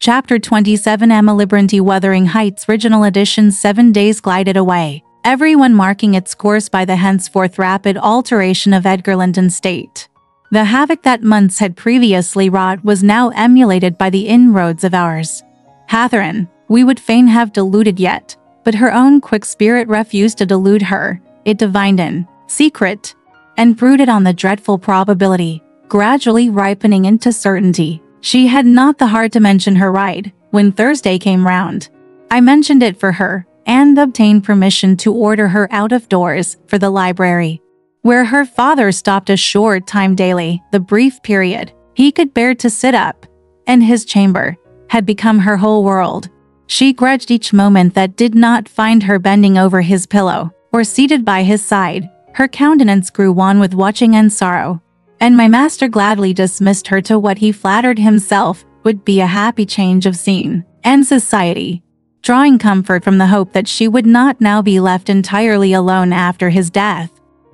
Chapter 27 EmilyBronte Wuthering Heights Original Edition 7 days glided away, everyone marking its course by the henceforth rapid alteration of Edgar Linton's state. The havoc that months had previously wrought was now emulated by the inroads of ours. Catherine, we would fain have deluded yet, but her own quick spirit refused to delude her. It divined in secret and brooded on the dreadful probability, gradually ripening into certainty. She had not the heart to mention her ride when Thursday came round. I mentioned it for her and obtained permission to order her out of doors for the library, where her father stopped a short time daily, the brief period he could bear to sit up, and his chamber had become her whole world. She grudged each moment that did not find her bending over his pillow or seated by his side. Her countenance grew wan with watching and sorrow, and my master gladly dismissed her to what he flattered himself would be a happy change of scene and society, drawing comfort from the hope that she would not now be left entirely alone after his death.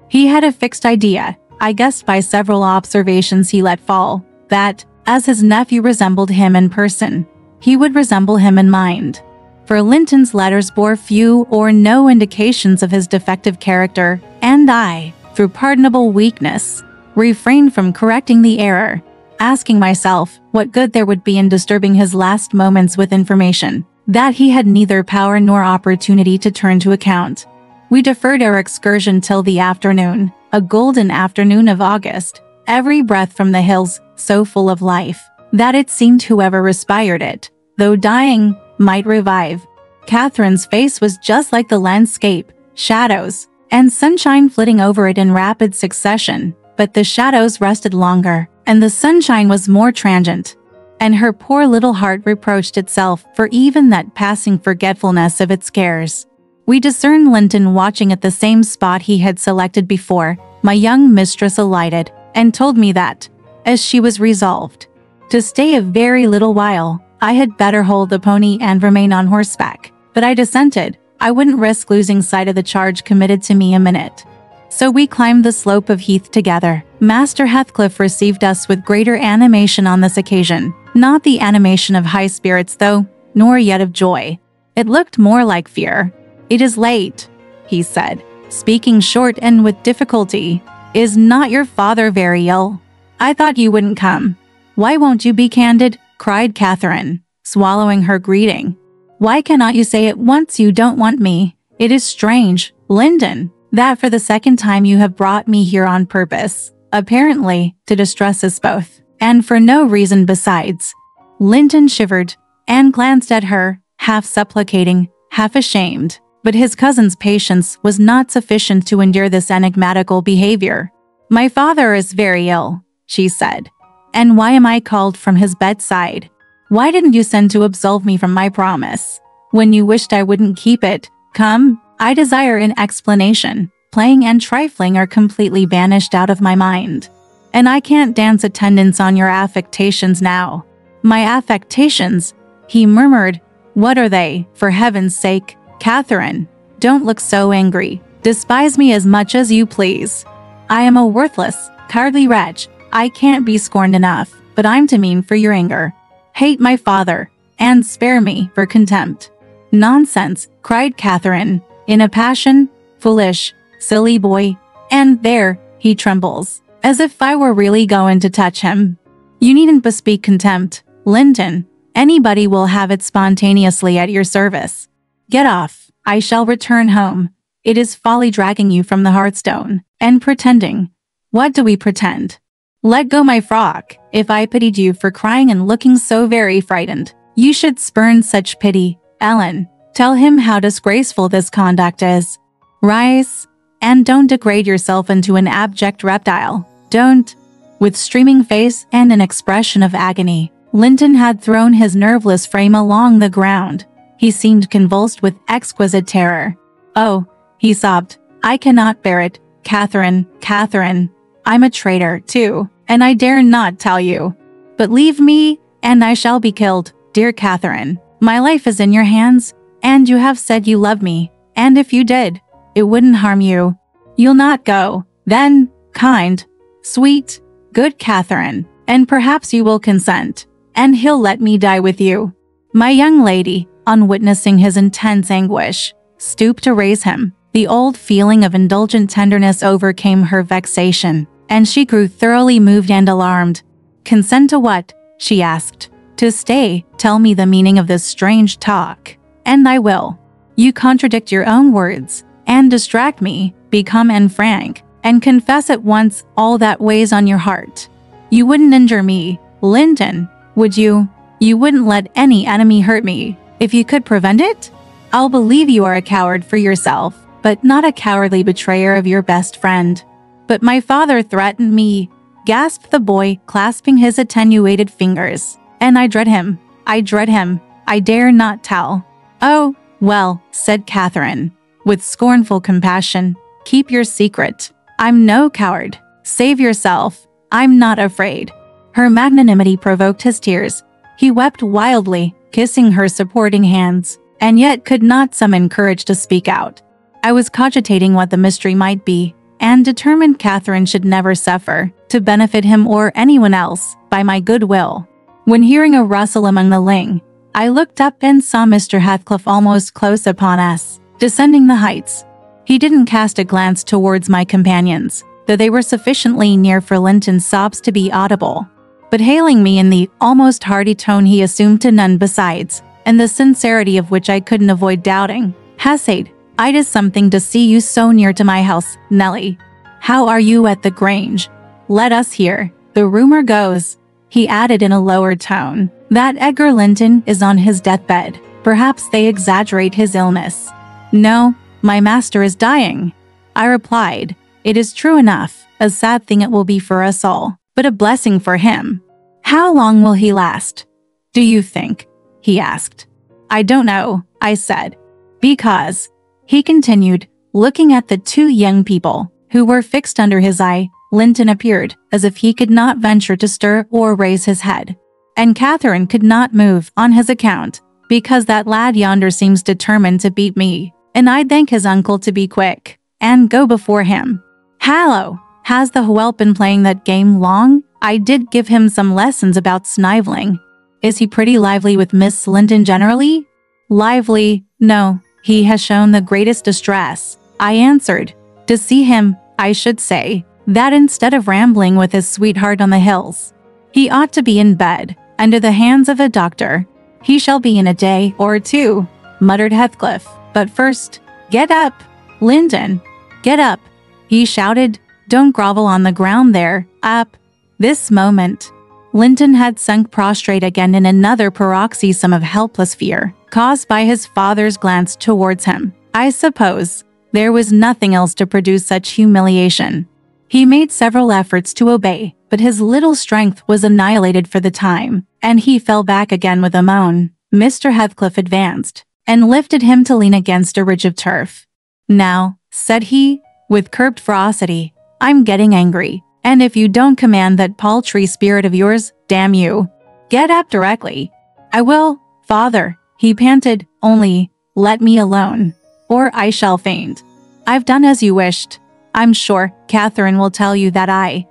He had a fixed idea, I guessed by several observations he let fall, that, as his nephew resembled him in person, he would resemble him in mind. For Linton's letters bore few or no indications of his defective character, and I, through pardonable weakness, refrained from correcting the error, asking myself what good there would be in disturbing his last moments with information that he had neither power nor opportunity to turn to account. We deferred our excursion till the afternoon, a golden afternoon of August, every breath from the hills so full of life that it seemed whoever respired it, though dying, might revive. Catherine's face was just like the landscape, shadows and sunshine flitting over it in rapid succession, but the shadows rested longer, and the sunshine was more transient, and her poor little heart reproached itself for even that passing forgetfulness of its cares. We discerned Linton watching at the same spot he had selected before. My young mistress alighted, and told me that, as she was resolved to stay a very little while, I had better hold the pony and remain on horseback. But I dissented. I wouldn't risk losing sight of the charge committed to me a minute. So we climbed the slope of heath together. Master Heathcliff received us with greater animation on this occasion. Not the animation of high spirits though, nor yet of joy. It looked more like fear. "It is late," he said, speaking short and with difficulty. "Is not your father very ill? I thought you wouldn't come." "Why won't you be candid?" cried Catherine, swallowing her greeting. "Why cannot you say at once you don't want me? It is strange, Linton, that for the second time you have brought me here on purpose, apparently to distress us both, and for no reason besides." Linton shivered and glanced at her, half supplicating, half ashamed. But his cousin's patience was not sufficient to endure this enigmatical behavior. "My father is very ill," she said. "And why am I called from his bedside? Why didn't you send to absolve me from my promise, when you wished I wouldn't keep it? Come, I desire an explanation. Playing and trifling are completely banished out of my mind, and I can't dance attendance on your affectations now." "My affectations?" he murmured. "What are they, for heaven's sake? Catherine, don't look so angry. Despise me as much as you please. I am a worthless, cowardly wretch. I can't be scorned enough, but I'm too mean for your anger. Hate my father, and spare me for contempt." "Nonsense," cried Catherine, in a passion. "Foolish, silly boy. And there, he trembles, as if I were really going to touch him. You needn't bespeak contempt, Linton. Anybody will have it spontaneously at your service. Get off. I shall return home. It is folly dragging you from the hearthstone, and pretending. What do we pretend? Let go my frock. If I pitied you for crying and looking so very frightened, you should spurn such pity. Ellen, tell him how disgraceful this conduct is. Rise, and don't degrade yourself into an abject reptile. Don't." With streaming face and an expression of agony, Linton had thrown his nerveless frame along the ground. He seemed convulsed with exquisite terror. "Oh," he sobbed, "I cannot bear it. Catherine, Catherine, I'm a traitor, too, and I dare not tell you. But leave me, and I shall be killed, dear Catherine. My life is in your hands, and you have said you love me, and if you did, it wouldn't harm you. You'll not go, then, kind, sweet, good Catherine, and perhaps you will consent, and he'll let me die with you." My young lady, on witnessing his intense anguish, stooped to raise him. The old feeling of indulgent tenderness overcame her vexation, and she grew thoroughly moved and alarmed. "Consent to what?" she asked. "To stay, tell me the meaning of this strange talk, and I will." "You contradict your own words, and distract me. Be calm and frank, and confess at once all that weighs on your heart. You wouldn't injure me, Linton, would you? You wouldn't let any enemy hurt me, if you could prevent it? I'll believe you are a coward for yourself, but not a cowardly betrayer of your best friend." "But my father threatened me," gasped the boy, clasping his attenuated fingers. "And I dread him. I dread him. I dare not tell." "Oh, well," said Catherine, with scornful compassion, "keep your secret. I'm no coward. Save yourself. I'm not afraid." Her magnanimity provoked his tears. He wept wildly, kissing her supporting hands, and yet could not summon courage to speak out. I was cogitating what the mystery might be, and determined Catherine should never suffer, to benefit him or anyone else, by my good will. When hearing a rustle among the ling, I looked up and saw Mr. Heathcliff almost close upon us, descending the heights. He didn't cast a glance towards my companions, though they were sufficiently near for Linton's sobs to be audible. But hailing me in the almost hearty tone he assumed to none besides, and the sincerity of which I couldn't avoid doubting, "Hesate, it is something to see you so near to my house, Nelly. How are you at the Grange? Let us hear. The rumor goes," he added in a lower tone, "that Edgar Linton is on his deathbed. Perhaps they exaggerate his illness." "No, my master is dying," I replied. "It is true enough. A sad thing it will be for us all, but a blessing for him." "How long will he last, do you think?" he asked. "I don't know," I said. "Because," he continued, looking at the two young people, who were fixed under his eye, Linton appeared as if he could not venture to stir or raise his head. "And Catherine could not move on his account, because that lad yonder seems determined to beat me, and I'd thank his uncle to be quick, and go before him. Hallo! Has the whelp been playing that game long? I did give him some lessons about snivelling. Is he pretty lively with Miss Linton generally?" "Lively? No, he has shown the greatest distress," I answered. "To see him, I should say, that instead of rambling with his sweetheart on the hills, he ought to be in bed, under the hands of a doctor." "He shall be in a day or two," muttered Heathcliff. "But first, get up, Linton, get up," he shouted. "Don't grovel on the ground there, up." This moment, Linton had sunk prostrate again in another paroxysm of helpless fear, caused by his father's glance towards him. I suppose there was nothing else to produce such humiliation. He made several efforts to obey, but his little strength was annihilated for the time, and he fell back again with a moan. Mr. Heathcliff advanced, and lifted him to lean against a ridge of turf. "Now," said he, with curbed ferocity, "I'm getting angry, and if you don't command that paltry spirit of yours, damn you, get up directly." "I will, father," he panted, "only let me alone, or I shall faint." "I've done as you wished. I'm sure Catherine will tell you that I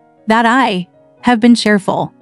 have been cheerful."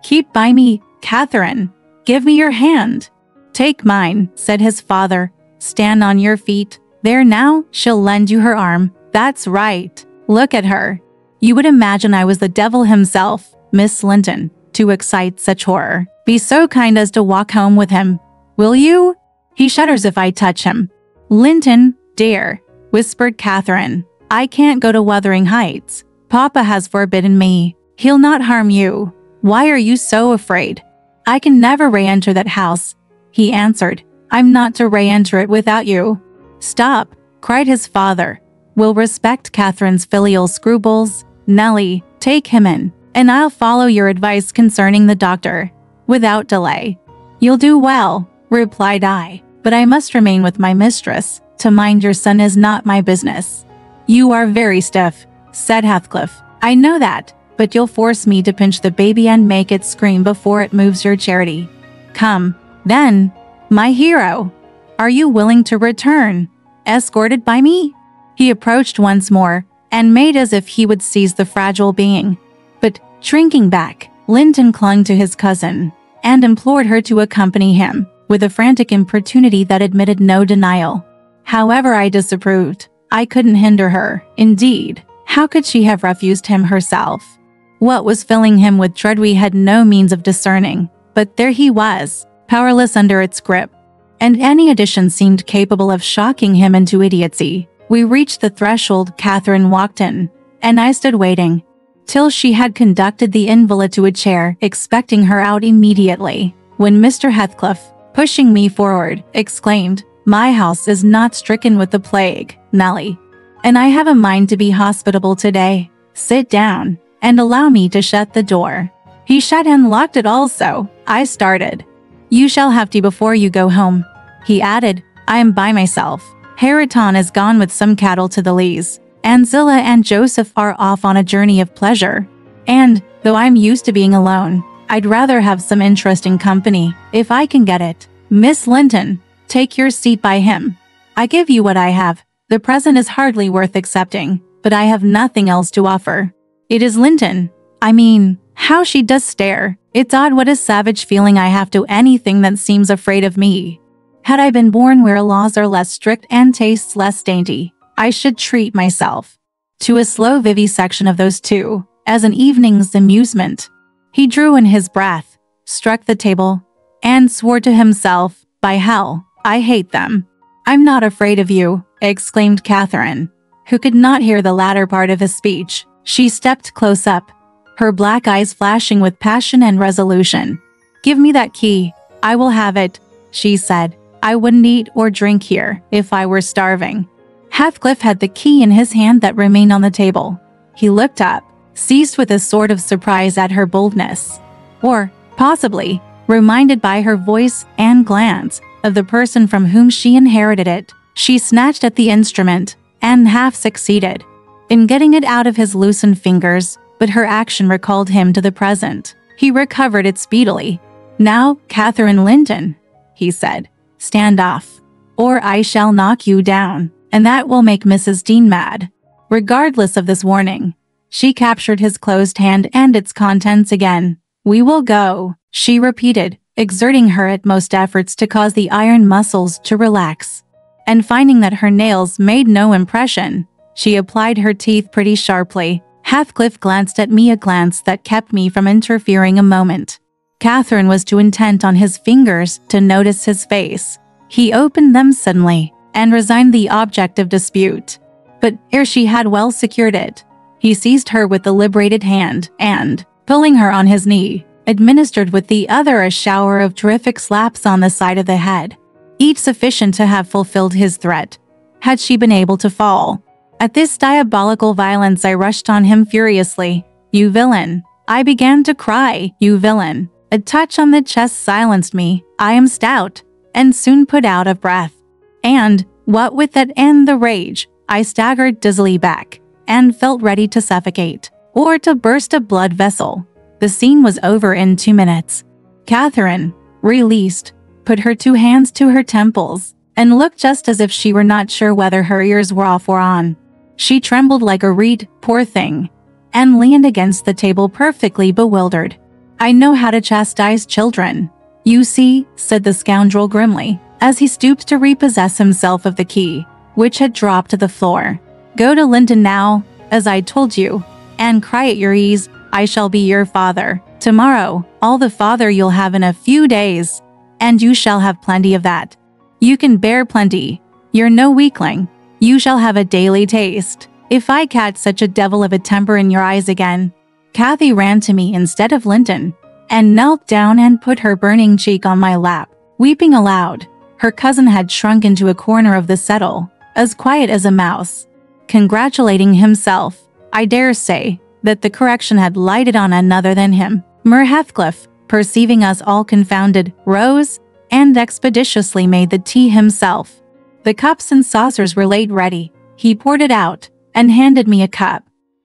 Keep by me, Catherine. Give me your hand." "Take mine," said his father. "Stand on your feet. There now, she'll lend you her arm. That's right. Look at her. You would imagine I was the devil himself, Miss Linton, to excite such horror. Be so kind as to walk home with him, will you? He shudders if I touch him." "Linton, dear," whispered Catherine, "I can't go to Wuthering Heights. Papa has forbidden me. He'll not harm you. Why are you so afraid?" "I can never re-enter that house," he answered. "I'm not to re-enter it without you." "Stop," cried his father. "We'll respect Catherine's filial scruples. Nelly, take him in, and I'll follow your advice concerning the doctor, without delay." "You'll do well," replied I, "but I must remain with my mistress. To mind your son is not my business." "You are very stiff," said Heathcliff. "I know that, but you'll force me to pinch the baby and make it scream before it moves your charity. Come, then, my hero. Are you willing to return, escorted by me?" He approached once more, and made as if he would seize the fragile being. But, shrinking back, Linton clung to his cousin, and implored her to accompany him. with a frantic importunity that admitted no denial. However, I disapproved. I couldn't hinder her. Indeed, how could she have refused him herself? What was filling him with dread we had no means of discerning, but there he was, powerless under its grip. And any addition seemed capable of shocking him into idiocy. We reached the threshold. Catherine walked in, and I stood waiting, till she had conducted the invalid to a chair, expecting her out immediately, when Mr. Heathcliff, pushing me forward, exclaimed, "My house is not stricken with the plague, Nelly, and I have a mind to be hospitable today. Sit down, and allow me to shut the door." He shut and locked it also. I started. "You shall have tea before you go home," he added. "I am by myself. Hareton is gone with some cattle to the Leas, and Zillah and Joseph are off on a journey of pleasure. And, though I'm used to being alone, I'd rather have some interesting company, if I can get it. Miss Linton, take your seat by him. I give you what I have. The present is hardly worth accepting, but I have nothing else to offer. It is Linton. I mean, how she does stare. It's odd what a savage feeling I have to anything that seems afraid of me. Had I been born where laws are less strict and tastes less dainty, I should treat myself to a slow vivisection of those two, as an evening's amusement." He drew in his breath, struck the table, and swore to himself, "By hell, I hate them." "I'm not afraid of you," exclaimed Catherine, who could not hear the latter part of his speech. She stepped close up, her black eyes flashing with passion and resolution. "Give me that key. I will have it," she said. "I wouldn't eat or drink here if I were starving." Heathcliff had the key in his hand that remained on the table. He looked up, seized with a sort of surprise at her boldness, or, possibly, reminded by her voice and glance of the person from whom she inherited it. She snatched at the instrument, and half succeeded in getting it out of his loosened fingers, but her action recalled him to the present. He recovered it speedily. "Now, Catherine Linton," he said, "stand off, or I shall knock you down, and that will make Mrs. Dean mad." Regardless of this warning, she captured his closed hand and its contents again. "We will go," she repeated, exerting her utmost efforts to cause the iron muscles to relax. And finding that her nails made no impression, she applied her teeth pretty sharply. Heathcliff glanced at me, a glance that kept me from interfering a moment. Catherine was too intent on his fingers to notice his face. He opened them suddenly, and resigned the object of dispute. But ere she had well secured it, he seized her with the liberated hand, and, pulling her on his knee, administered with the other a shower of terrific slaps on the side of the head, each sufficient to have fulfilled his threat, had she been able to fall. At this diabolical violence I rushed on him furiously. "You villain!" I began to cry. "You villain!" A touch on the chest silenced me. I am stout, and soon put out of breath. And, what with that and the rage, I staggered dizzily back, and felt ready to suffocate, or to burst a blood vessel. The scene was over in 2 minutes. Catherine, released, put her 2 hands to her temples, and looked just as if she were not sure whether her ears were off or on. She trembled like a reed, poor thing, and leaned against the table perfectly bewildered. "I know how to chastise children, you see," said the scoundrel grimly, as he stooped to repossess himself of the key, which had dropped to the floor. "Go to Linton now, as I told you, and cry at your ease. I shall be your father. Tomorrow, all the father you'll have in a few days, and you shall have plenty of that. You can bear plenty. You're no weakling. You shall have a daily taste. If I catch such a devil of a temper in your eyes again." Cathy ran to me instead of Linton, and knelt down and put her burning cheek on my lap, weeping aloud. Her cousin had shrunk into a corner of the settle, as quiet as a mouse, congratulating himself, I dare say, that the correction had lighted on another than him. Mer Heathcliff, perceiving us all confounded, rose, and expeditiously made the tea himself. The cups and saucers were laid ready. He poured it out, and handed me a cup.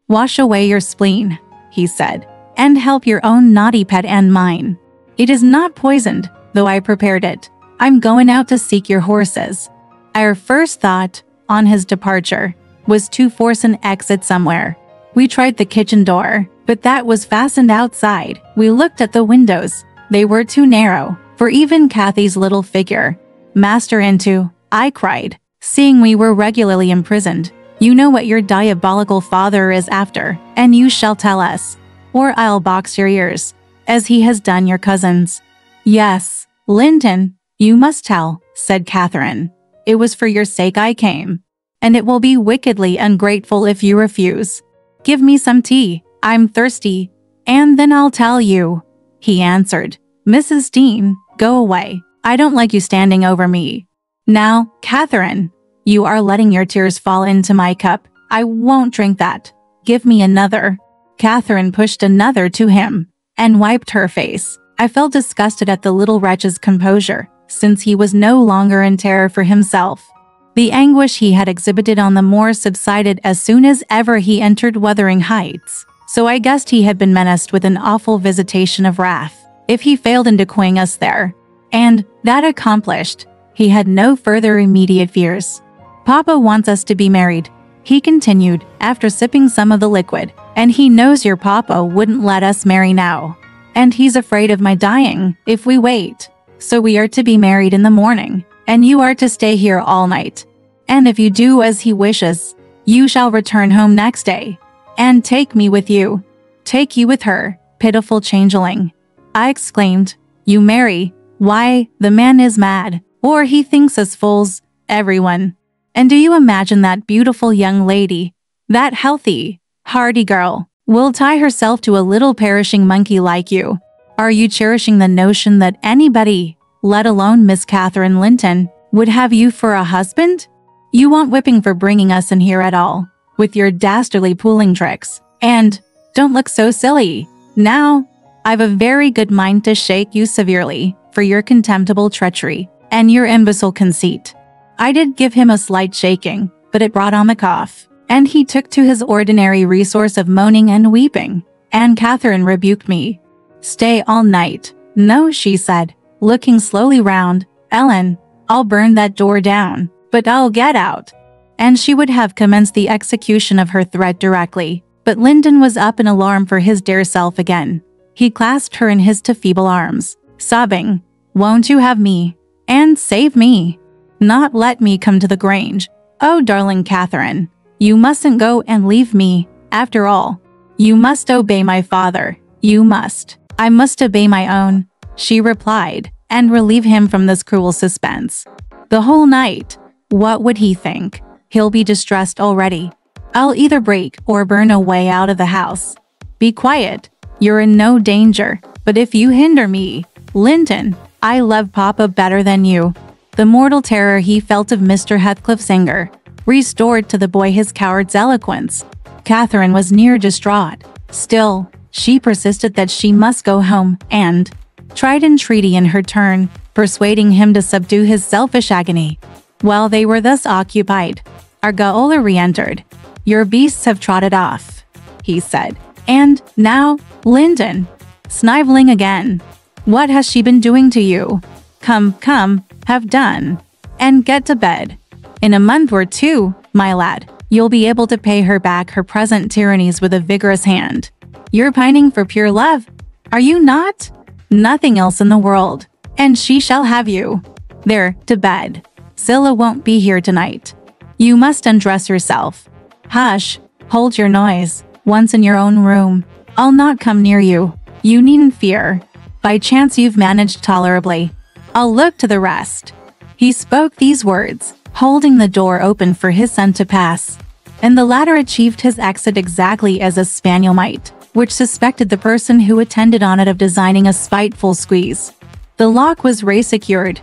"Wash away your spleen," he said, "and help your own naughty pet and mine. It is not poisoned, though I prepared it. I'm going out to seek your horses." Our first thought, on his departure, was to force an exit somewhere. We tried the kitchen door, but that was fastened outside. We looked at the windows. They were too narrow, for even Kathy's little figure. Master into, I cried, seeing we were regularly imprisoned. You know what your diabolical father is after, and you shall tell us, or I'll box your ears, as he has done your cousins. Yes, Linton, you must tell, said Catherine. It was for your sake I came, and it will be wickedly ungrateful if you refuse. Give me some tea, I'm thirsty, and then I'll tell you, he answered. Mrs. Dean, go away. I don't like you standing over me. Now, Catherine, you are letting your tears fall into my cup. I won't drink that. Give me another. Catherine pushed another to him and wiped her face. I felt disgusted at the little wretch's composure, since he was no longer in terror for himself. The anguish he had exhibited on the moor subsided as soon as ever he entered Wuthering Heights, so I guessed he had been menaced with an awful visitation of wrath if he failed in decoying us there. And, that accomplished, he had no further immediate fears. Papa wants us to be married, he continued, after sipping some of the liquid, and he knows your papa wouldn't let us marry now. And he's afraid of my dying if we wait. So we are to be married in the morning, and you are to stay here all night. And if you do as he wishes, you shall return home next day, and take me with you. Take you with her, pitiful changeling. I exclaimed, you marry? Why, the man is mad, or he thinks us fools, everyone. And do you imagine that beautiful young lady, that healthy, hardy girl, will tie herself to a little perishing monkey like you? Are you cherishing the notion that anybody, let alone Miss Catherine Linton, would have you for a husband? You want whipping for bringing us in here at all, with your dastardly pulling tricks. And, don't look so silly. Now, I've a very good mind to shake you severely for your contemptible treachery and your imbecile conceit. I did give him a slight shaking, but it brought on the cough, and he took to his ordinary resource of moaning and weeping, and Catherine rebuked me. Stay all night. No, she said, looking slowly round. Ellen, I'll burn that door down, but I'll get out. And she would have commenced the execution of her threat directly, but Linton was up in alarm for his dear self again. He clasped her in his too feeble arms, sobbing, won't you have me, and save me? Not let me come to the Grange. Oh, darling Catherine, you mustn't go and leave me, after all. You must obey my father, you must. I must obey my own, she replied, and relieve him from this cruel suspense. The whole night, what would he think? He'll be distressed already. I'll either break or burn a way out of the house. Be quiet, you're in no danger, but if you hinder me, Linton, I love Papa better than you. The mortal terror he felt of Mr. Heathcliff's anger restored to the boy his coward's eloquence. Catherine was near distraught. Still, she persisted that she must go home and tried entreaty in her turn, persuading him to subdue his selfish agony. While they were thus occupied, our gaoler re-entered. Your beasts have trotted off, he said. And, now, Linton, sniveling again. What has she been doing to you? Come, come, have done, and get to bed. In a month or two, my lad, you'll be able to pay her back her present tyrannies with a vigorous hand. You're pining for pure love, are you not? Nothing else in the world, and she shall have you. There, to bed. Zillah won't be here tonight. You must undress yourself. Hush, hold your noise. Once in your own room, I'll not come near you. You needn't fear. By chance you've managed tolerably. I'll look to the rest. He spoke these words, holding the door open for his son to pass, and the latter achieved his exit exactly as a spaniel might, which suspected the person who attended on it of designing a spiteful squeeze. The lock was re-secured.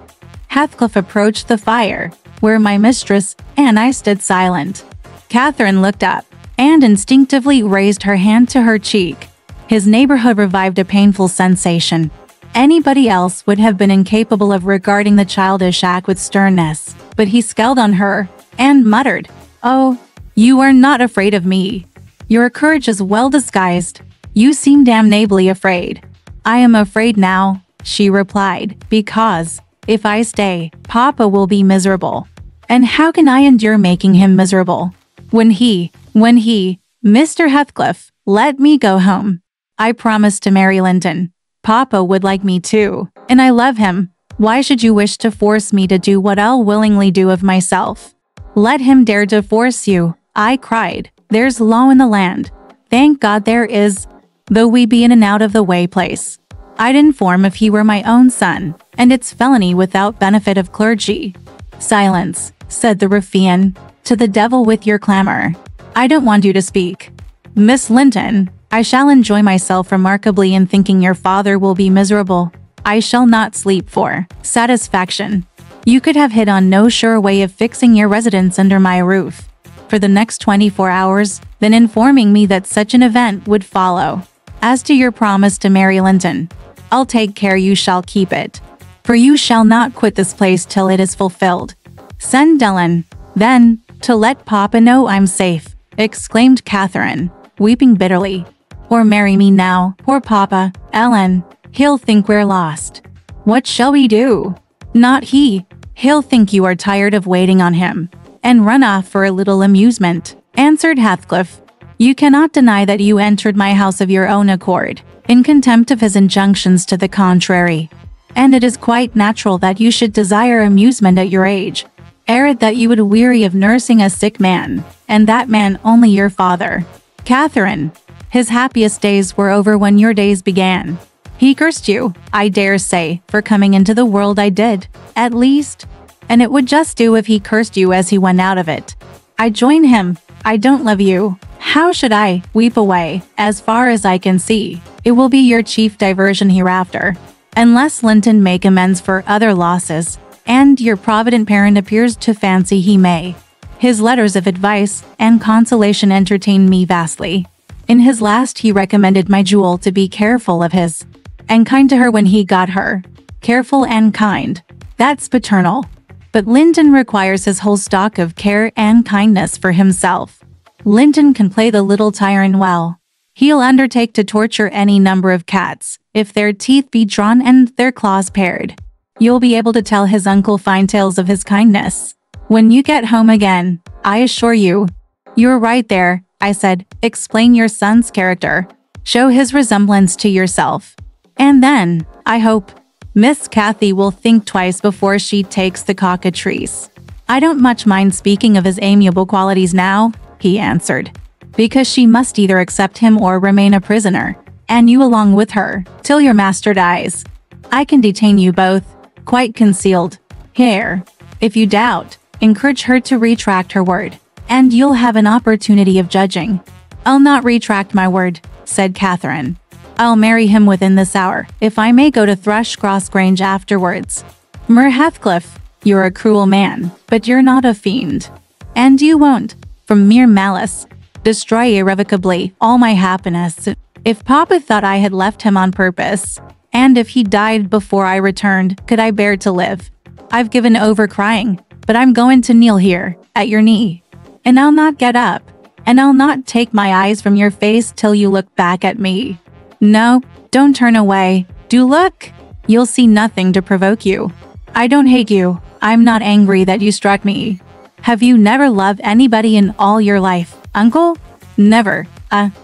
Heathcliff approached the fire, where my mistress and I stood silent. Catherine looked up, and instinctively raised her hand to her cheek. His neighborhood revived a painful sensation. Anybody else would have been incapable of regarding the childish act with sternness, but he scowled on her, and muttered, Oh, you are not afraid of me. Your courage is well disguised. You seem damnably afraid. I am afraid now, she replied, because, if I stay, Papa will be miserable. And how can I endure making him miserable? When he, Mr. Heathcliff, let me go home. I promised to marry Linton. Papa would like me too, and I love him. Why should you wish to force me to do what I'll willingly do of myself? Let him dare to force you, I cried. There's law in the land. Thank God there is, though we be in an out-of-the-way place. I'd inform if he were my own son, and it's felony without benefit of clergy. Silence, said the ruffian. To the devil with your clamor. I don't want you to speak. Miss Linton, I shall enjoy myself remarkably in thinking your father will be miserable. I shall not sleep for satisfaction. You could have hit on no sure way of fixing your residence under my roof for the next 24 hours than informing me that such an event would follow. As to your promise to Mary Linton, I'll take care you shall keep it, for you shall not quit this place till it is fulfilled. Send Ellen, then, to let Papa know I'm safe, exclaimed Catherine, weeping bitterly. Or marry me now, poor Papa, Ellen. He'll think we're lost. What shall we do? Not he. He'll think you are tired of waiting on him, and run off for a little amusement, answered Heathcliff. You cannot deny that you entered my house of your own accord, in contempt of his injunctions to the contrary. And it is quite natural that you should desire amusement at your age. Arid that you would weary of nursing a sick man, and that man only your father. Catherine, his happiest days were over when your days began. He cursed you, I dare say, for coming into the world I did, at least. And it would just do if he cursed you as he went out of it. I join him. I don't love you. How should I weep away? As far as I can see, it will be your chief diversion hereafter. Unless Linton make amends for other losses, and your provident parent appears to fancy he may. His letters of advice and consolation entertained me vastly. In his last he recommended my jewel to be careful of his, and kind to her when he got her. Careful and kind. That's paternal. But Linton requires his whole stock of care and kindness for himself. Linton can play the little tyrant well. He'll undertake to torture any number of cats, if their teeth be drawn and their claws pared. You'll be able to tell his uncle fine tales of his kindness when you get home again, I assure you. You're right there, I said. Explain your son's character. Show his resemblance to yourself. And then, I hope, Miss Cathy will think twice before she takes the cockatrice. I don't much mind speaking of his amiable qualities now, he answered, because she must either accept him or remain a prisoner, and you along with her, till your master dies. I can detain you both, quite concealed. Here, if you doubt, encourage her to retract her word, and you'll have an opportunity of judging. I'll not retract my word, said Catherine. I'll marry him within this hour, if I may go to Thrushcross Grange afterwards. Mer Heathcliff, you're a cruel man, but you're not a fiend. And you won't, from mere malice, destroy irrevocably all my happiness. If Papa thought I had left him on purpose, and if he died before I returned, could I bear to live? I've given over crying, but I'm going to kneel here, at your knee. And I'll not get up, and I'll not take my eyes from your face till you look back at me. No, don't turn away. Do look. You'll see nothing to provoke you. I don't hate you. I'm not angry that you struck me. Have you never loved anybody in all your life, uncle? Never.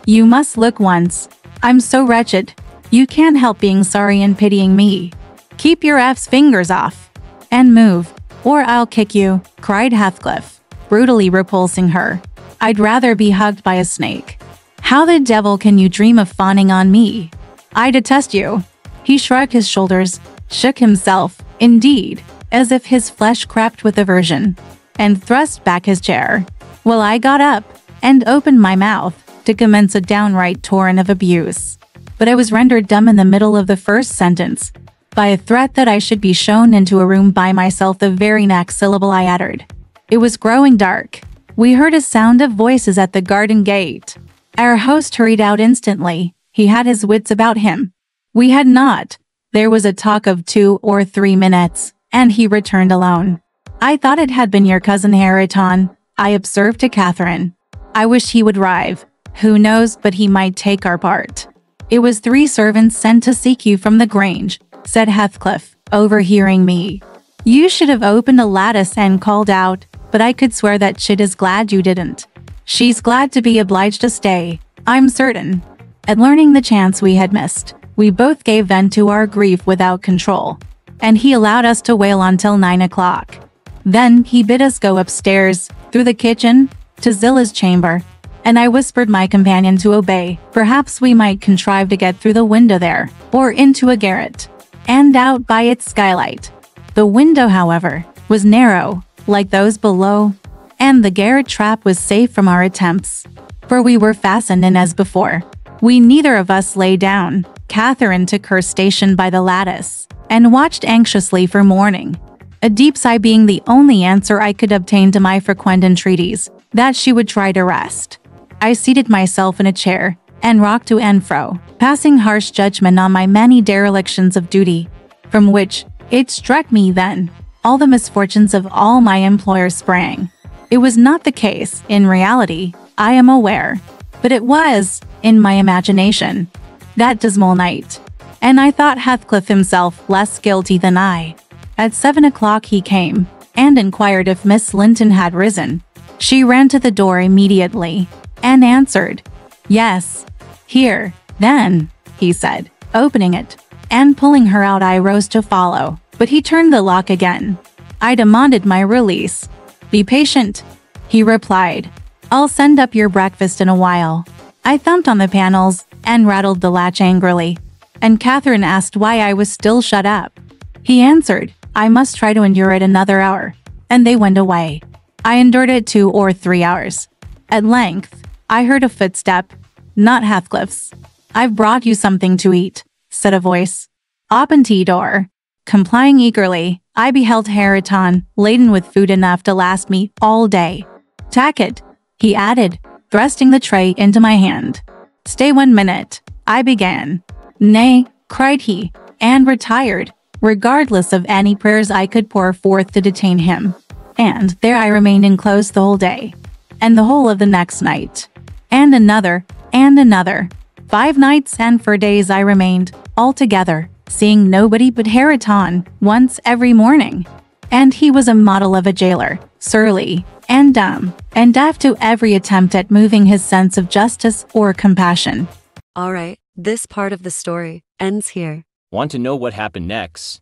You must look once. I'm so wretched. You can't help being sorry and pitying me. Keep your F's fingers off. And move, or I'll kick you, cried Heathcliff, brutally repulsing her. I'd rather be hugged by a snake. How the devil can you dream of fawning on me? I detest you. He shrugged his shoulders, shook himself, indeed, as if his flesh crept with aversion, and thrust back his chair. Well, I got up, and opened my mouth, to commence a downright torrent of abuse. But I was rendered dumb in the middle of the first sentence, by a threat that I should be shown into a room by myself the very next syllable I uttered. It was growing dark. We heard a sound of voices at the garden gate. Our host hurried out instantly. He had his wits about him. We had not. There was a talk of 2 or 3 minutes, and he returned alone. I thought it had been your cousin Hareton, I observed to Catherine. I wished he would arrive. Who knows but he might take our part. It was 3 servants sent to seek you from the Grange, said Heathcliff, overhearing me. You should have opened a lattice and called out, but I could swear that Chid is glad you didn't. She's glad to be obliged to stay, I'm certain. At learning the chance we had missed, We both gave vent to our grief without control, and he allowed us to wail until 9 o'clock. Then he bid us go upstairs, through the kitchen, to Zilla's chamber, and I whispered my companion to obey. Perhaps we might contrive to get through the window there, or into a garret, and out by its skylight. The window, however, was narrow, like those below, and the garret trap was safe from our attempts, for we were fastened in as before. We neither of us lay down. Catherine took her station by the lattice, and watched anxiously for morning, a deep sigh being the only answer I could obtain to my frequent entreaties that she would try to rest. I seated myself in a chair, and rocked to and fro, passing harsh judgment on my many derelictions of duty, from which, it struck me then, all the misfortunes of all my employers sprang. It was not the case, in reality, I am aware, but it was, in my imagination, that dismal night, and I thought Heathcliff himself less guilty than I. At 7 o'clock he came, and inquired if Miss Linton had risen. She ran to the door immediately, and answered, "Yes, here, then," he said, opening it, and pulling her out. I rose to follow, but he turned the lock again. I demanded my release. "Be patient," he replied. "I'll send up your breakfast in a while." I thumped on the panels, and rattled the latch angrily, and Catherine asked why I was still shut up. He answered, I must try to endure it another hour, and they went away. I endured it 2 or 3 hours. At length, I heard a footstep, not Heathcliff's. "I've brought you something to eat," said a voice. Opened the door. Complying eagerly, I beheld Hariton, laden with food enough to last me all day. "Tack it," he added, thrusting the tray into my hand. "Stay 1 minute," I began. "Nay," cried he, and retired, regardless of any prayers I could pour forth to detain him. And there I remained enclosed the whole day, and the whole of the next night, and another, and another. 5 nights and 4 days I remained, altogether, seeing nobody but Hariton once every morning. And he was a model of a jailer, surly, and dumb, and deaf to every attempt at moving his sense of justice or compassion. All right, this part of the story ends here. Want to know what happened next?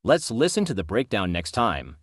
Let's listen to the breakdown next time.